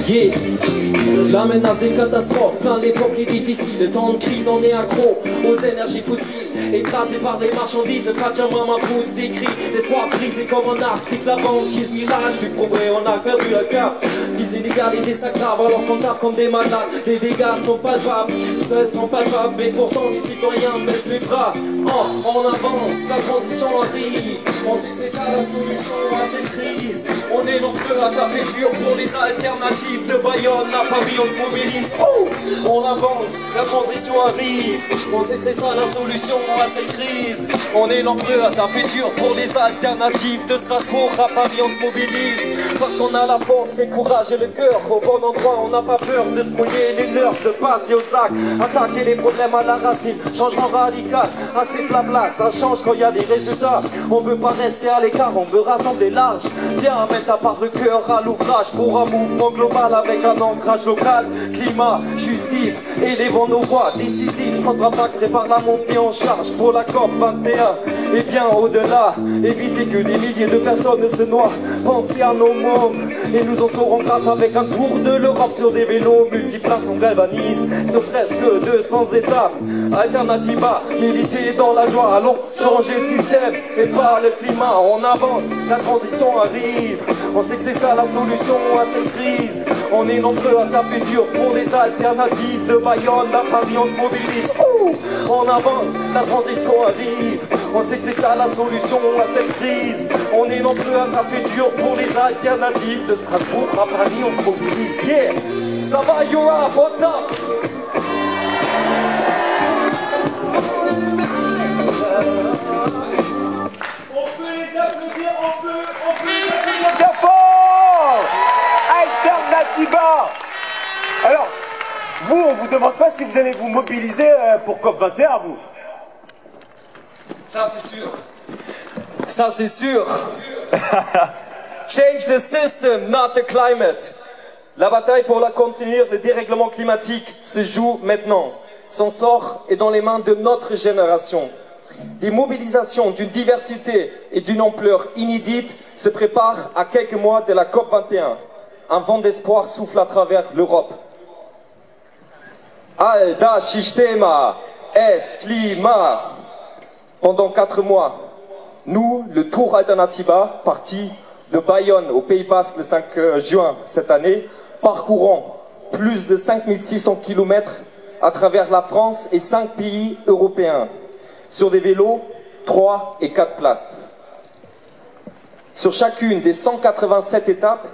Yeah. La menace des catastrophes, plein l'époque est difficile. Le temps de crise, on est accro aux énergies fossiles. Écrasé par les marchandises, Pachamama pousse des cris. L'espoir brisé comme un arctique, la banquise mirage du progrès, on a perdu la cap. Les inégalités s'aggravent alors qu'on tape comme des malades. Les dégâts sont palpables, mais pourtant les citoyens baissent les bras. Oh, on avance, la transition arrive. On sait que c'est ça la solution à cette crise. On est nombreux à taper dur pour les alternatives. De Bayonne à Paris, on se mobilise. Oh, on avance, la transition arrive. On sait que c'est ça la solution à cette crise. On est nombreux à taper dur pour les alternatives. De Strasbourg à Paris, on se mobilise. Parce qu'on a la force, le courage et le cœur. Au bon endroit, on n'a pas peur de se mouiller les nerfs, de passer aux actes. Attaquer les problèmes à la racine. Changement radical, assez de la place. Ça change quand il y a des résultats. On veut pas rester à l'écart, on veut rassembler large. Viens mettre à part le cœur à l'ouvrage pour un mouvement global avec un ancrage local. Climat, justice, élevons nos voix décisives. Prendra pas prépare la montée en charge pour la COP 21. Et bien au-delà, éviter que des milliers de personnes se noient. Pensez à nos mômes et nous en saurons grâce avec un tour de l'Europe sur des vélos multiplaces. On galvanise sur presque 200 étapes. Alternativa, militer dans la joie. Allons changer le système et pas le climat. On avance, la transition arrive. On sait que c'est ça la solution à cette crise. On est nombreux à taper dur pour les alternatives. De Bayonne à Paris, on se mobilise. Oh, on avance, la transition arrive. On sait que c'est ça la solution à cette crise. On est nombreux à taper dur pour les alternatives. De Strasbourg à Paris, on se mobilise. Yeah, ça va, Europe, what's up? On peut les applaudir, on peut les applaudir bien fort. Alternativa. Alors, vous, on vous demande pas si vous allez vous mobiliser pour COP21, vous. Ça c'est sûr. Ça c'est sûr. Change the system, not the climate. La bataille pour la contenir le dérèglement climatique se joue maintenant. Son sort est dans les mains de notre génération. Des mobilisations d'une diversité et d'une ampleur inédite se préparent à quelques mois de la COP 21. Un vent d'espoir souffle à travers l'Europe. Alda Sistema, es climat. Pendant 4 mois, nous, le Tour Alternativa, parti de Bayonne au Pays Basque le 5 juin cette année, parcourons plus de 5600 km à travers la France et 5 pays européens, sur des vélos 3 et 4 places. Sur chacune des 187 étapes,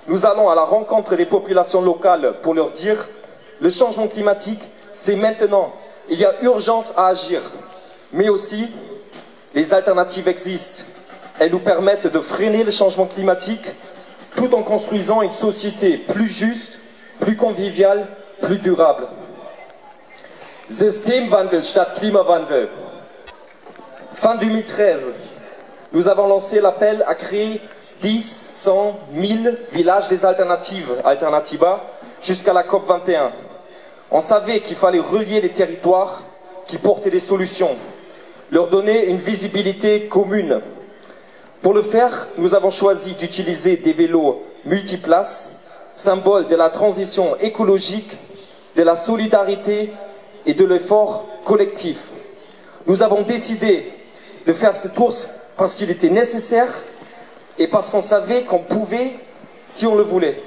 nous allons à la rencontre des populations locales pour leur dire « Le changement climatique, c'est maintenant. Il y a urgence à agir. » Mais aussi, les alternatives existent. Elles nous permettent de freiner le changement climatique tout en construisant une société plus juste, plus conviviale, plus durable. Systemwandel statt Klimawandel. Fin 2013, nous avons lancé l'appel à créer 10, 100, 1000 villages des alternatives, Alternativa, jusqu'à la COP 21. On savait qu'il fallait relier les territoires qui portaient des solutions, leur donner une visibilité commune. Pour le faire, nous avons choisi d'utiliser des vélos multiplaces, symbole de la transition écologique, de la solidarité et de l'effort collectif. Nous avons décidé de faire cette course parce qu'il était nécessaire et parce qu'on savait qu'on pouvait si on le voulait.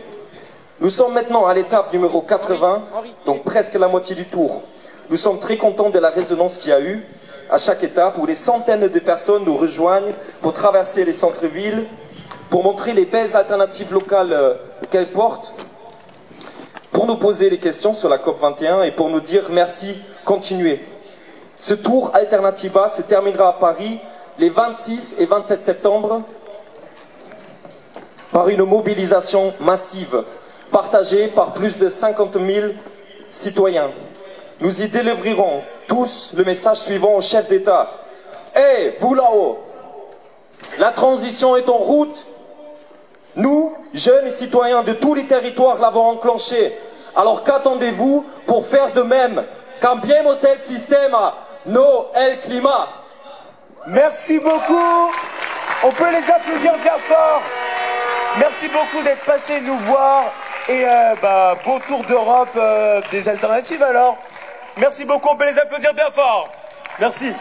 Nous sommes maintenant à l'étape numéro 80, donc presque la moitié du tour. Nous sommes très contents de la résonance qu'il y a eu à chaque étape où des centaines de personnes nous rejoignent pour traverser les centres-villes, pour montrer les belles alternatives locales qu'elles portent, pour nous poser des questions sur la COP 21 et pour nous dire merci, continuez. Ce tour Alternativa se terminera à Paris les 26 et 27 septembre par une mobilisation massive, partagée par plus de 50 000 citoyens. Nous y délivrirons tous le message suivant au chef d'État. Hey, vous là-haut, la transition est en route. Nous, jeunes et citoyens de tous les territoires, l'avons enclenchée. Alors qu'attendez-vous pour faire de même? Cambiemos el sistema, no el clima. Merci beaucoup. On peut les applaudir bien fort. Merci beaucoup d'être passés nous voir. Et bah, beau tour d'Europe des alternatives alors. Merci beaucoup, on peut les applaudir bien fort. Merci.